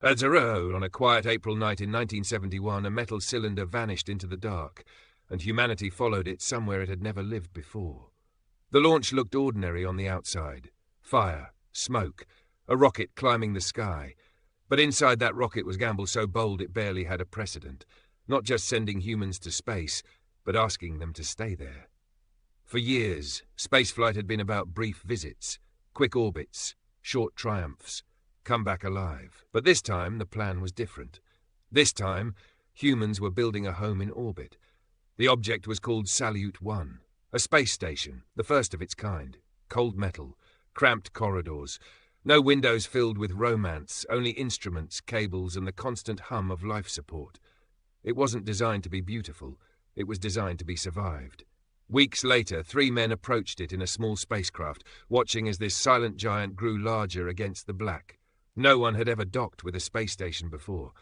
At Zero, on a quiet April night in 1971, a metal cylinder vanished into the dark, and humanity followed it somewhere it had never lived before. The launch looked ordinary on the outside. Fire, smoke, a rocket climbing the sky. But inside that rocket was gamble so bold it barely had a precedent, not just sending humans to space, but asking them to stay there. For years, spaceflight had been about brief visits, quick orbits, short triumphs, come back alive. But this time, the plan was different. This time, humans were building a home in orbit. The object was called Salyut 1, a space station, the first of its kind. Cold metal, cramped corridors, no windows filled with romance, only instruments, cables, and the constant hum of life support. It wasn't designed to be beautiful. It was designed to be survived. Weeks later, 3 men approached it in a small spacecraft, watching as this silent giant grew larger against the black. No one had ever docked with a space station before.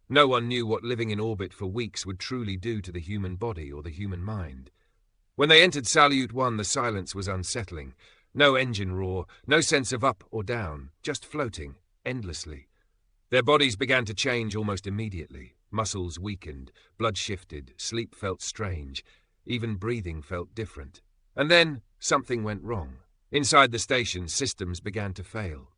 No one knew what living in orbit for weeks would truly do to the human body or the human mind. When they entered Salyut 1, the silence was unsettling. No engine roar, no sense of up or down, just floating, endlessly. Their bodies began to change almost immediately. Muscles weakened, blood shifted, sleep felt strange, even breathing felt different. And then something went wrong. Inside the station, systems began to fail.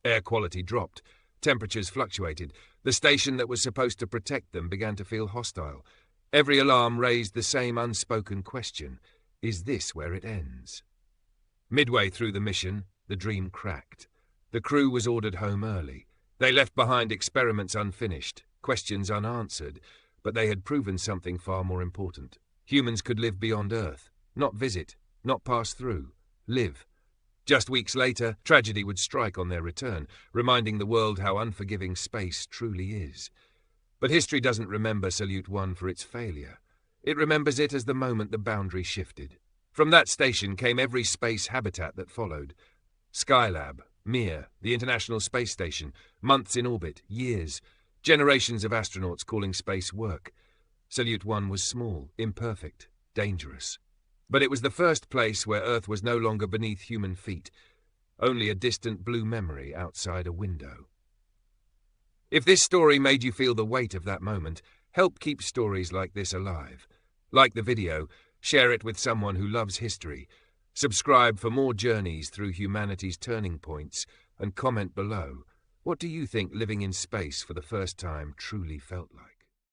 Air quality dropped, temperatures fluctuated. The station that was supposed to protect them began to feel hostile. Every alarm raised the same unspoken question: is this where it ends? Midway through the mission, the dream cracked. The crew was ordered home early. They left behind experiments unfinished, questions unanswered, but they had proven something far more important. Humans could live beyond Earth, not visit, not pass through, live. Just weeks later, tragedy would strike on their return, reminding the world how unforgiving space truly is. But history doesn't remember Salyut 1 for its failure. It remembers it as the moment the boundary shifted. From that station came every space habitat that followed. Skylab, Mir, the International Space Station, months in orbit, years, generations of astronauts calling space work. Salyut 1 was small, imperfect, dangerous. But it was the first place where Earth was no longer beneath human feet, only a distant blue memory outside a window. If this story made you feel the weight of that moment, help keep stories like this alive. Like the video, share it with someone who loves history. Subscribe for more journeys through humanity's turning points, and comment below. What do you think living in space for the first time truly felt like?